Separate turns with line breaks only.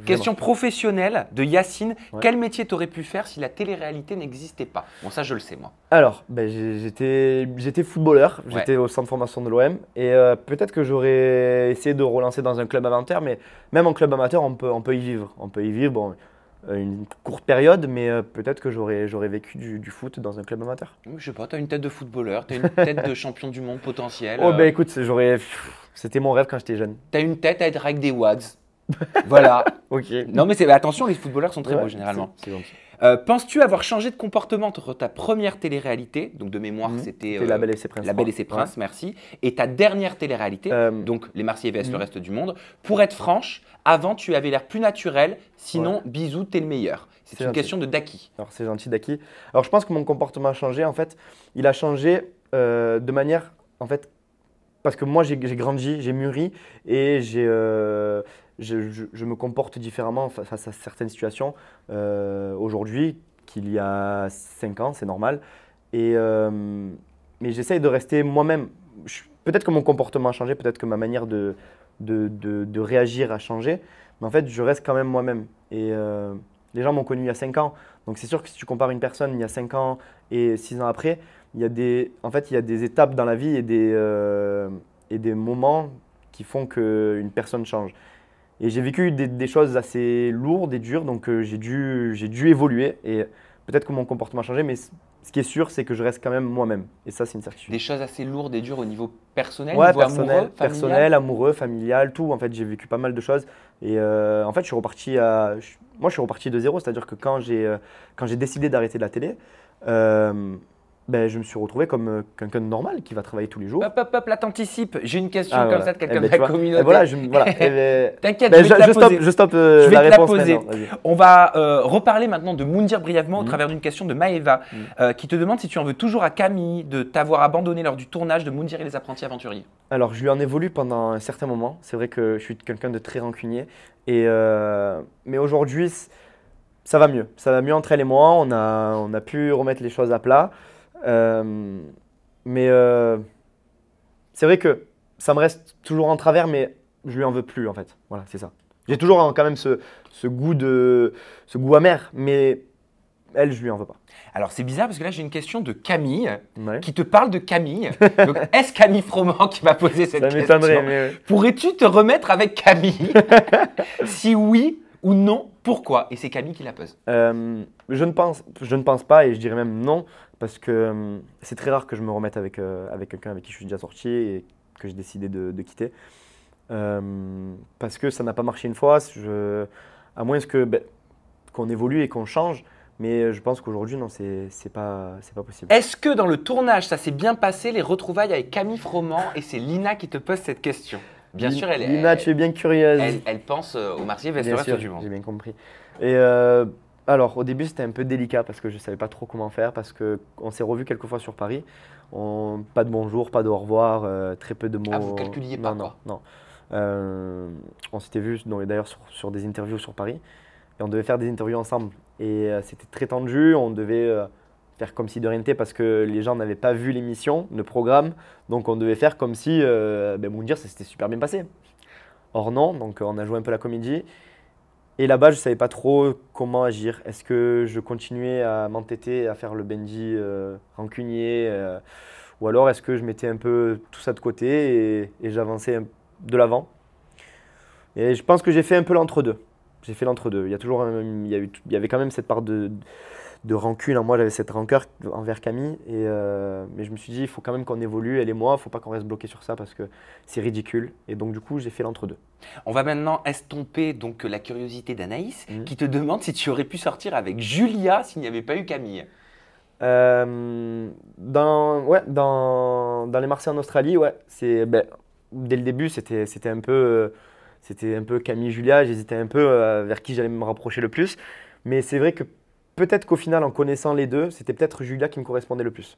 Question professionnelle de Yacine.
Ouais.
Quel métier t'aurais pu faire si la télé-réalité n'existait pas? Bon, ça, je le sais, moi.
Alors, j'étais footballeur,
Ouais.
j'étais au centre de formation de l'OM et peut-être que j'aurais essayé de relancer dans un club amateur, mais même en club amateur, on peut y vivre. On peut y vivre, bon, une courte période, mais peut-être que j'aurais vécu du foot dans un club amateur.
Je sais pas, t'as une tête de footballeur, t'as une tête de champion du monde potentiel.
Oh, ben écoute, c'était mon rêve quand j'étais jeune.
T'as une tête à être avec des wags. Voilà.
Ok.
Non, mais attention, les footballeurs sont très
Ouais,
beaux généralement.
c'est gentil.
Penses-tu avoir changé de comportement entre ta première télé-réalité, donc de mémoire c'était
C'était La Belle et ses Princes.
La Belle et ses Princes, merci, et ta dernière télé-réalité, donc Les Marseillais vs le reste du monde? Pour être franche, avant tu avais l'air plus naturel, sinon bisous, t'es le meilleur. C'est une
gentil.
question de Daki.
Alors c'est gentil Daki. Alors je pense que mon comportement a changé en fait. Il a changé de manière en fait parce que moi j'ai grandi, j'ai mûri et je me comporte différemment face à certaines situations aujourd'hui qu'il y a 5 ans, c'est normal. Et mais j'essaye de rester moi-même. Peut-être que mon comportement a changé, peut-être que ma manière de réagir a changé, mais en fait je reste quand même moi-même. Et les gens m'ont connu il y a 5 ans, donc c'est sûr que si tu compares une personne il y a 5 ans et 6 ans après, il y a des étapes dans la vie et des moments qui font qu'une personne change. Et j'ai vécu des choses assez lourdes et dures, donc j'ai dû évoluer et peut-être que mon comportement a changé, mais ce qui est sûr, c'est que je reste quand même moi-même. Et ça, c'est une certitude.
Des choses assez lourdes et dures au niveau personnel,
Ouais,
niveau amoureux, familial?
personnel, amoureux, familial, tout. En fait, j'ai vécu pas mal de choses. Et en fait, je suis reparti de zéro. C'est-à-dire que quand j'ai décidé d'arrêter de la télé, je me suis retrouvé comme quelqu'un de normal qui va travailler tous les jours.
Hop, là t'anticipes. J'ai une question
Ah,
comme
voilà.
ça de quelqu'un
Eh
de
ben, tu
la
vois.
communauté.
Et voilà,
T'inquiète,
Ben,
je vais te la poser.
je stoppe
Je vais
la
te la
réponse
poser.
maintenant. Vas-y.
On va reparler maintenant de Moundir brièvement au travers d'une question de Maëva qui te demande si tu en veux toujours à Camille de t'avoir abandonné lors du tournage de Moundir et les apprentis aventuriers.
Alors, je lui en ai voulu pendant un certain moment. C'est vrai que je suis quelqu'un de très rancunier. Mais aujourd'hui, ça va mieux. Ça va mieux entre elle et moi. On a pu remettre les choses à plat. Mais c'est vrai que ça me reste toujours en travers, mais je lui en veux plus en fait. Voilà, c'est ça. J'ai toujours quand même ce goût amer, mais elle, je lui en veux pas.
Alors c'est bizarre parce que là j'ai une question de Camille
Ouais.
qui te parle de Camille. Donc est-ce Camille Froment qui m'a posé cette
Ça
question?
m'étonnerait, mais
Pourrais-tu te remettre avec Camille? Si oui ou non, pourquoi? Et c'est Camille qui la pose.
je ne pense pas et je dirais même non parce que c'est très rare que je me remette avec quelqu'un avec qui je suis déjà sorti et que j'ai décidé de quitter. Parce que ça n'a pas marché une fois, à moins qu'on évolue et qu'on change. Mais je pense qu'aujourd'hui, non, c'est pas possible.
Est-ce que dans le tournage, ça s'est bien passé, les retrouvailles avec Camille Froment? Et c'est Lina qui te pose cette question. Bien sûr,
Lina, tu es bien curieuse.
Elle pense au Marseillais vs le
Bien
reste
sûr,
du monde.
j'ai bien compris. Et alors, au début, c'était un peu délicat parce que je ne savais pas trop comment faire, parce qu'on s'est revus quelques fois sur Paris. Pas de bonjour, pas de au revoir, très peu de mots.
Ah, vous calculiez pas, quoi.
Non. On s'était vus d'ailleurs sur des interviews sur Paris et on devait faire des interviews ensemble. Et c'était très tendu, on devait faire comme si de rien n'était parce que les gens n'avaient pas vu l'émission, le programme. Donc on devait faire comme si Moundir, ça s'était super bien passé. Or non, donc on a joué un peu la comédie. Et là-bas, je ne savais pas trop comment agir. Est-ce que je continuais à m'entêter, à faire le Benji rancunier ou alors est-ce que je mettais un peu tout ça de côté et j'avançais de l'avant? Et je pense que j'ai fait un peu l'entre-deux. J'ai fait l'entre-deux. Il y avait quand même cette part de rancune en moi. J'avais cette rancœur envers Camille. Mais je me suis dit, il faut quand même qu'on évolue, elle et moi. Il ne faut pas qu'on reste bloqué sur ça parce que c'est ridicule. Et donc, du coup, j'ai fait l'entre-deux.
On va maintenant estomper donc la curiosité d'Anaïs qui te demande si tu aurais pu sortir avec Julia s'il n'y avait pas eu Camille.
Dans les Marseillais en Australie, ouais, dès le début, c'était un peu Camille Julia. J'hésitais un peu vers qui j'allais me rapprocher le plus. Mais c'est vrai que peut-être qu'au final, en connaissant les deux, c'était peut-être Julia qui me correspondait le plus.